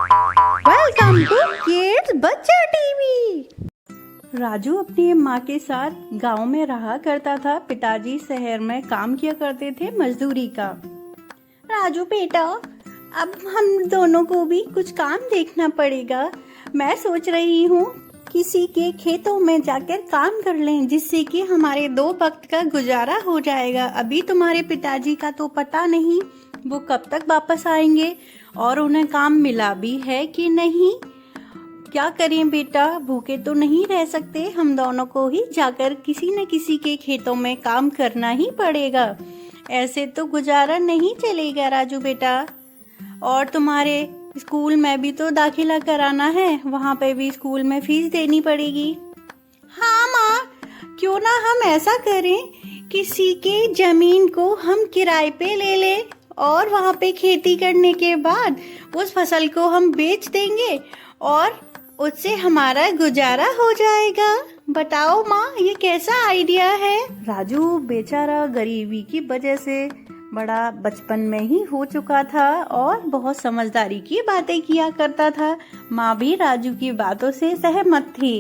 Welcome to kids बच्चा TV. Raju अपनी माँ के साथ गांव में रहा करता था। पिताजी शहर में काम किया करते थे मजदूरी का। राजू बेटा, अब हम दोनों को भी कुछ काम देखना पड़ेगा। मैं सोच रही हूँ किसी के खेतों में जाकर काम कर लें, जिससे कि हमारे 2 वक्त का गुजारा हो जाएगा। अभी तुम्हारे पिताजी का तो पता नहीं वो कब तक वापस आएंगे और उन्हें काम मिला भी है कि नहीं। क्या करें बेटा, भूखे तो नहीं रह सकते। हम दोनों को ही जाकर किसी न किसी के खेतों में काम करना ही पड़ेगा। ऐसे तो गुजारा नहीं चलेगा राजू बेटा। और तुम्हारे स्कूल में भी तो दाखिला कराना है, वहाँ पे भी स्कूल में फीस देनी पड़ेगी। हाँ माँ, क्यों ना हम ऐसा करें, किसी के जमीन को हम किराए पे ले लें और वहाँ पे खेती करने के बाद उस फसल को हम बेच देंगे और उससे हमारा गुजारा हो जाएगा। बताओ माँ, ये कैसा आइडिया है? राजू बेचारा गरीबी की वजह से बड़ा बचपन में ही हो चुका था और बहुत समझदारी की बातें किया करता था। माँ भी राजू की बातों से सहमत थी।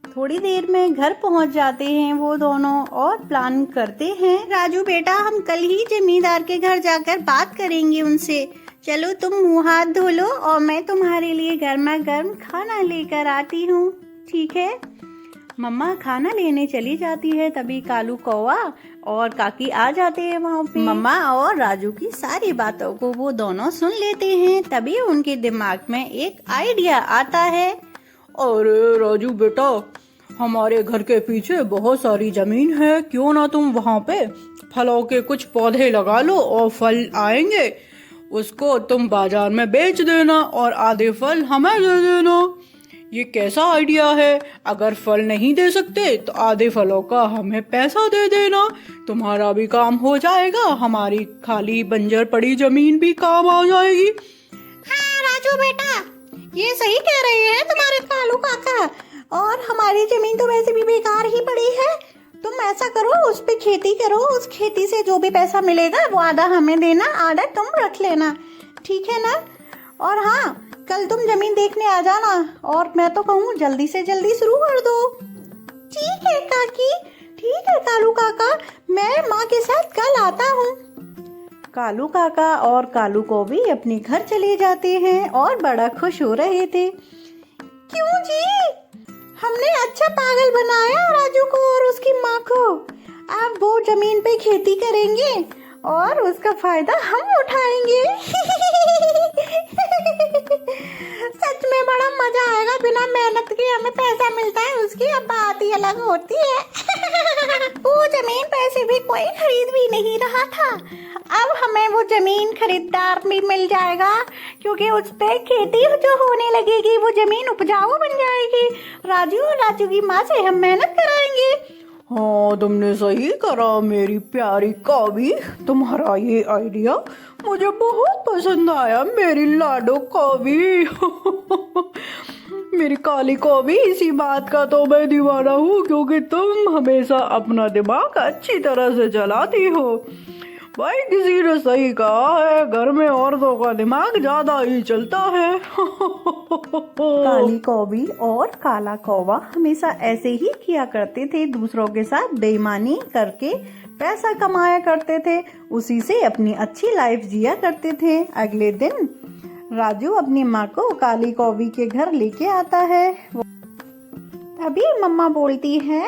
थोड़ी देर में घर पहुंच जाते हैं वो दोनों और प्लान करते हैं। राजू बेटा, हम कल ही जमींदार के घर जाकर बात करेंगे उनसे। चलो तुम मुंह हाथ धो लो और मैं तुम्हारे लिए गर्मा गर्म खाना लेकर आती हूँ, ठीक है? मम्मा खाना लेने चली जाती है, तभी कालू कौवा और काकी आ जाते हैं वहाँ पे। मम्मा और राजू की सारी बातों को वो दोनों सुन लेते हैं। तभी उनके दिमाग में एक आइडिया आता है। अरे राजू बेटा, हमारे घर के पीछे बहुत सारी जमीन है, क्यों ना तुम वहाँ पे फलों के कुछ पौधे लगा लो और फल आएंगे, उसको तुम बाजार में बेच देना और आधे फल हमें दे देना। ये कैसा आइडिया है? अगर फल नहीं दे सकते तो आधे फलों का हमें पैसा दे देना, तुम्हारा भी काम हो जाएगा, हमारी खाली बंजर पड़ी जमीन भी काम आ जाएगी। हाँ राजू बेटा, ये सही कह रहे हैं तुम्हारे कालू काका। और हमारी जमीन तो वैसे भी बेकार ही पड़ी है। तुम ऐसा करो, उस पे खेती करो, उस खेती से जो भी पैसा मिलेगा वो आधा हमें देना, आधा तुम रख लेना, ठीक है ना? और हाँ, कल तुम जमीन देखने आ जाना और मैं तो कहूँ जल्दी से जल्दी शुरू कर दो। ठीक है काकी, ठीक है कालू काका, मैं माँ के साथ कल आता हूँ। कालू काका और कालू को भी अपने घर चले जाते हैं और बड़ा खुश हो रहे थे। क्यों जी, हमने अच्छा पागल बनाया राजू को और उसकी माँ को। अब वो जमीन पे खेती करेंगे और उसका फायदा हम उठाएंगे। सच में बड़ा मजा आएगा, बिना मेहनत के हमें पैसा मिलता है, उसकी अब बात ही अलग होती है। वो जमीन पैसे भी कोई खरीद भी नहीं रहा था, अब हमें वो जमीन खरीदार भी मिल जाएगा, क्योंकि उस पे खेती जो होने लगेगी वो जमीन उपजाऊ बन जाएगी। राजू की माँ से हम मेहनत कराएंगे। हाँ, तुमने सही करा मेरी प्यारी कौवी, तुम्हारा ये आइडिया मुझे बहुत पसंद आया मेरी लाडो कौवी। मेरी काली कौवी, इसी बात का तो मैं दीवाना हूँ, क्योंकि तुम हमेशा अपना दिमाग अच्छी तरह से चलाती हो। भाई किसी ने सही कहा है, घर में औरतों का दिमाग ज्यादा ही चलता है। काली कौवी और काला कौवा हमेशा ऐसे ही किया करते थे, दूसरों के साथ बेईमानी करके पैसा कमाया करते थे, उसी से अपनी अच्छी लाइफ जिया करते थे। अगले दिन राजू अपनी माँ को काली कौवी के घर लेके आता है। तभी मम्मा बोलती है,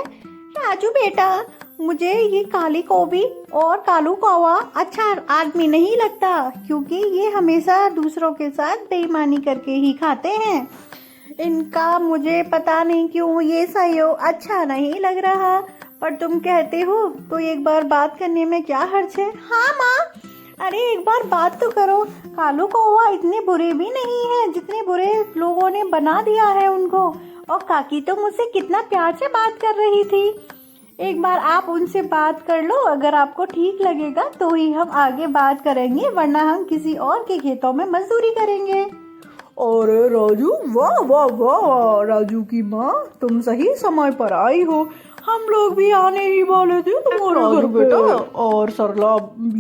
राजू बेटा, मुझे ये काली कौवी और कालू कौवा अच्छा आदमी नहीं लगता, क्योंकि ये हमेशा दूसरों के साथ बेईमानी करके ही खाते हैं। इनका मुझे पता नहीं क्यों ये सहयोग अच्छा नहीं लग रहा, पर तुम कहते हो तो एक बार बात करने में क्या हर्ज है? हाँ माँ, अरे एक बार बात तो करो। कालू कौवा इतने बुरे भी नहीं है जितने बुरे लोगों ने बना दिया है उनको। और काकी तो मुझसे कितना प्यार से बात कर रही थी। एक बार आप उनसे बात कर लो, अगर आपको ठीक लगेगा तो ही हम आगे बात करेंगे, वरना हम किसी और के खेतों में मजदूरी करेंगे। अरे राजू, वाह वाह वाह, राजू की माँ तुम सही समय पर आई हो, हम लोग भी आने ही वाले थे तुम्हारे घर बेटा। और सरला,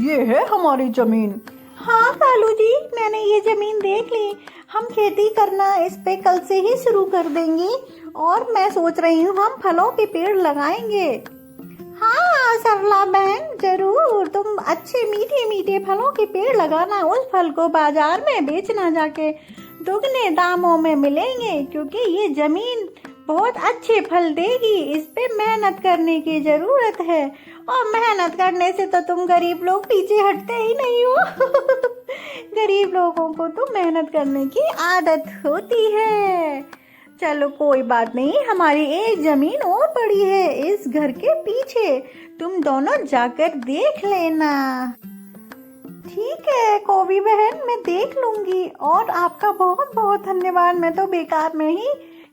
ये है हमारी जमीन, हाँ कालू जी, मैंने ये जमीन देख ली। हम खेती करना इस पे कल से ही शुरू कर देंगे और मैं सोच रही हूँ हम फलों के पेड़ लगाएंगे। हाँ सरला बहन, जरूर। तुम अच्छे मीठे मीठे फलों के पेड़ लगाना, उस फल को बाजार में बेचना जाके दुगने दामों में मिलेंगे, क्योंकि ये जमीन बहुत अच्छे फल देगी। इस पे मेहनत करने की जरूरत है और मेहनत करने से तो तुम गरीब लोग पीछे हटते ही नहीं हो। गरीब लोगों को तो मेहनत करने की आदत होती है। चलो कोई बात नहीं, हमारी एक जमीन और पड़ी है इस घर के पीछे, तुम दोनों जाकर देख लेना। ठीक है कौवी बहन, मैं देख लूंगी और आपका बहुत बहुत धन्यवाद। मैं तो बेकार में ही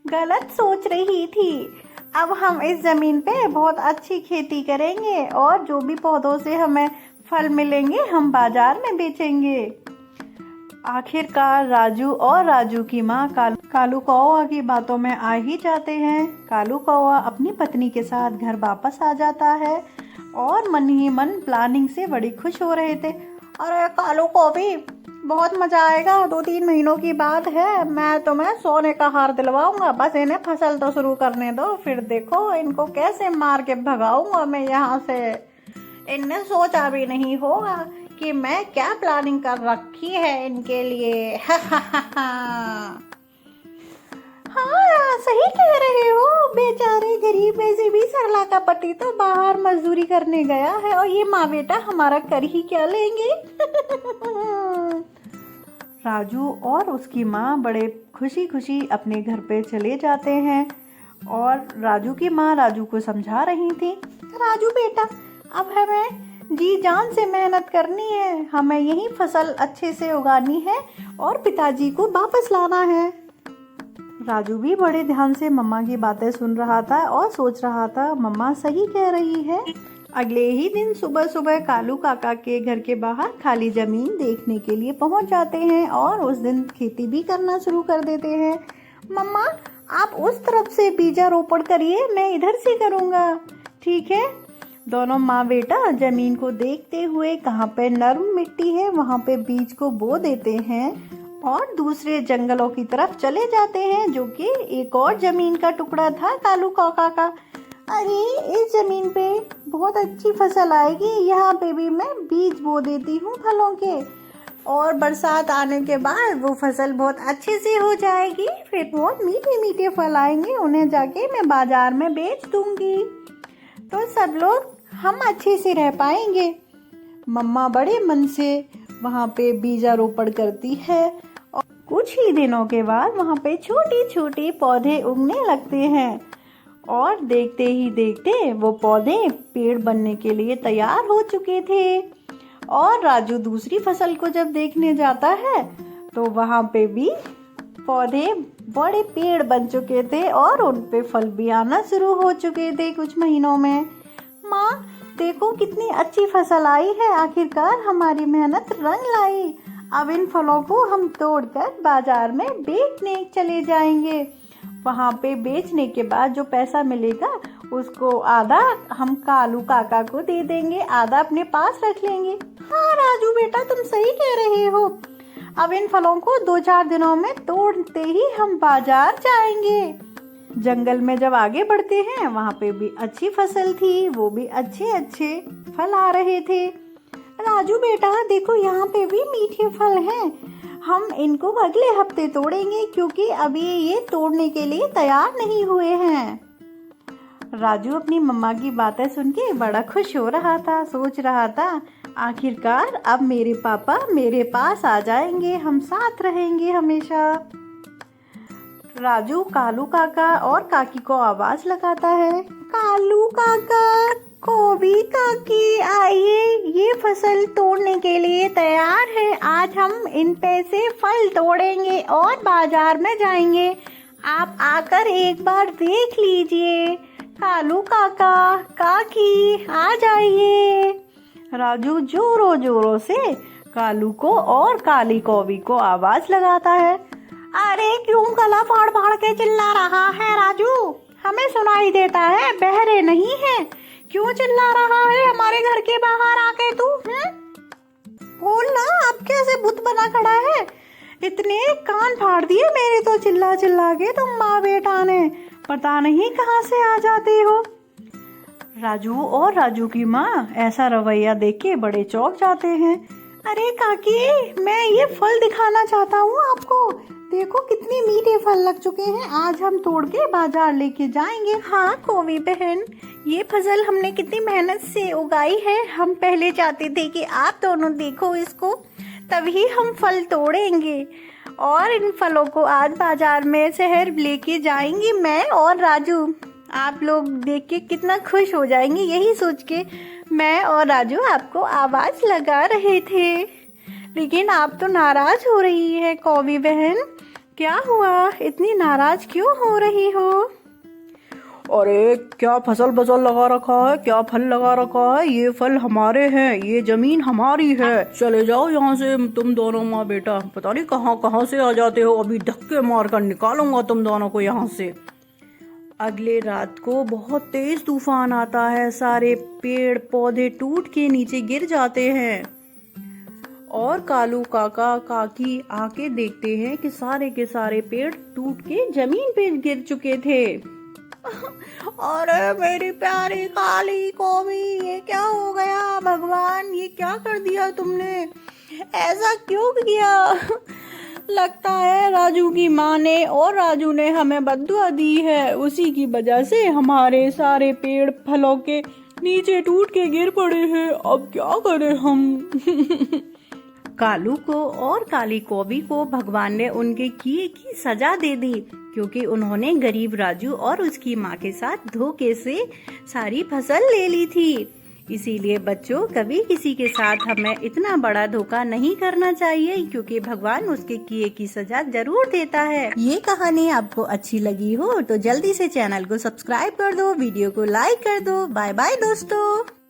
गलत सोच रही थी। अब हम इस जमीन पे बहुत अच्छी खेती करेंगे और जो भी पौधों से हमें फल मिलेंगे हम बाजार में बेचेंगे। आखिरकार राजू और राजू की माँ कालू कौवा की बातों में आ ही जाते हैं। कालू कौवा अपनी पत्नी के साथ घर वापस आ जाता है और मन ही मन प्लानिंग से बड़ी खुश हो रहे थे। अरे कालू कौवी, बहुत मजा आएगा। 2-3 महीनों की बात है, मैं तुम्हें सोने का हार दिलवाऊंगा। बस इन्हें फसल तो शुरू करने दो, फिर देखो इनको कैसे मार के भगाऊंगा मैं यहाँ से। इनने सोचा भी नहीं होगा कि मैं क्या प्लानिंग कर रखी है इनके लिए। हाँ सही कह रहे हो, बेचारे गरीब में से भी सरला का पति तो बाहर मजदूरी करने गया है और ये माँ बेटा हमारा कर ही क्या लेंगे। राजू और उसकी माँ बड़े खुशी खुशी अपने घर पे चले जाते हैं और राजू की माँ राजू को समझा रही थी, राजू बेटा अब हमें जी जान से मेहनत करनी है, हमें यही फसल अच्छे से उगानी है और पिताजी को वापस लाना है। राजू भी बड़े ध्यान से मम्मा की बातें सुन रहा था और सोच रहा था मम्मा सही कह रही है। अगले ही दिन सुबह सुबह कालू काका के घर के बाहर खाली जमीन देखने के लिए पहुंच जाते हैं और उस दिन खेती भी करना शुरू कर देते हैं। मम्मा आप उस तरफ से बीजारोपण करिए, मैं इधर से करूँगा। ठीक है। दोनों माँ बेटा जमीन को देखते हुए कहाँ पे नर्म मिट्टी है वहाँ पे बीज को बो देते हैं और दूसरे जंगलों की तरफ चले जाते हैं, जो कि एक और जमीन का टुकड़ा था कालू काका का। अरे इस जमीन पे बहुत अच्छी फसल आएगी, यहाँ पे भी मैं बीज बो देती हूँ फलों के और बरसात आने के बाद वो फसल बहुत अच्छे से हो जाएगी, फिर बहुत मीठे मीठे फल आएंगे, उन्हें जाके मैं बाजार में बेच दूंगी तो सब लोग हम अच्छे से रह पाएंगे। मम्मा बड़े मन से वहाँ पे बीजारोपण करती है और कुछ ही दिनों के बाद वहाँ पे छोटे छोटे पौधे उगने लगते हैं और देखते ही देखते वो पौधे पेड़ बनने के लिए तैयार हो चुके थे। और राजू दूसरी फसल को जब देखने जाता है तो वहाँ पे भी पौधे बड़े पेड़ बन चुके थे और उन पे फल भी आना शुरू हो चुके थे कुछ महीनों में। माँ देखो कितनी अच्छी फसल आई है, आखिरकार हमारी मेहनत रंग लाई। अब इन फलों को हम तोड़कर बाजार में बेचने चले जाएंगे। वहाँ पे बेचने के बाद जो पैसा मिलेगा उसको आधा हम कालू काका को दे देंगे, आधा अपने पास रख लेंगे। हाँ राजू बेटा तुम सही कह रहे हो। अब इन फलों को 2-4 दिनों में तोड़ते ही हम बाजार जाएंगे। जंगल में जब आगे बढ़ते हैं वहाँ पे भी अच्छी फसल थी, वो भी अच्छे अच्छे फल आ रहे थे। राजू बेटा देखो यहाँ पे भी मीठे फल हैं, हम इनको अगले हफ्ते तोड़ेंगे क्योंकि अभी ये तोड़ने के लिए तैयार नहीं हुए हैं। राजू अपनी मम्मा की बातें सुन के बड़ा खुश हो रहा था, सोच रहा था आखिरकार अब मेरे पापा मेरे पास आ जाएंगे, हम साथ रहेंगे हमेशा। राजू कालू काका और काकी को आवाज लगाता है, कालू काका, कोबी काकी आइए, ये फसल तोड़ने के लिए तैयार है। आज हम इन पे से फल तोड़ेंगे और बाजार में जाएंगे, आप आकर एक बार देख लीजिए। कालू काका काकी आ जाइए। राजू जोरों जोरों से कालू को और काली कौवी को आवाज लगाता है। अरे क्यों गला फाड़ फाड़ के चिल्ला रहा है राजू, हमें सुनाई देता है, बहरे नहीं है, क्यों चिल्ला रहा है हमारे घर के बाहर आके तू? बोल ना, अब कैसे भूत बना खड़ा है? इतने कान फाड़ दिए मेरे तो चिल्ला चिल्ला के तुम माँ बेटा ने, पता नहीं कहाँ से आ जाते हो। राजू और राजू की माँ ऐसा रवैया देख के बड़े चौंक जाते हैं। अरे काकी, मैं ये फल दिखाना चाहता हूँ आपको, देखो कितने मीठे फल लग चुके हैं, आज हम तोड़ के बाजार लेके जाएंगे। हाँ कौवी बहन, ये फसल हमने कितनी मेहनत से उगाई है, हम पहले चाहते थे कि आप दोनों देखो इसको, तभी हम फल तोड़ेंगे और इन फलों को आज बाजार में शहर लेके जाएंगे मैं और राजू। आप लोग देख के कितना खुश हो जाएंगे, यही सोच के मैं और राजू आपको आवाज लगा रहे थे, लेकिन आप तो नाराज हो रही है कौवी बहन। क्या हुआ, इतनी नाराज क्यों हो रही हो? अरे क्या फसल बसल लगा रखा है, क्या फल लगा रखा है, ये फल हमारे हैं, ये जमीन हमारी है, चले जाओ यहाँ से तुम दोनों माँ बेटा, पता नहीं कहाँ कहाँ से आ जाते हो, अभी धक्के मार कर निकालूंगा तुम दोनों को यहाँ से। अगले रात को बहुत तेज तूफान आता है, सारे पेड़ पौधे टूट के नीचे गिर जाते हैं और कालू काका काकी आके देखते हैं कि सारे के सारे पेड़ टूट के जमीन पे गिर चुके थे। अरे मेरी प्यारी काली कौवी, ये क्या हो गया भगवान, ये क्या कर दिया तुमने, ऐसा क्यों किया? लगता है राजू की माँ ने और राजू ने हमें बद्दुआ दी है, उसी की वजह से हमारे सारे पेड़ फलों के नीचे टूट के गिर पड़े हैं, अब क्या करें हम? कालू को और काली कौवी को भगवान ने उनके किए की सजा दे दी, क्योंकि उन्होंने गरीब राजू और उसकी माँ के साथ धोखे से सारी फसल ले ली थी। इसीलिए बच्चों, कभी किसी के साथ हमें इतना बड़ा धोखा नहीं करना चाहिए, क्योंकि भगवान उसके किए की सजा जरूर देता है। ये कहानी आपको अच्छी लगी हो तो जल्दी से चैनल को सब्सक्राइब कर दो, वीडियो को लाइक कर दो। बाय बाय दोस्तों।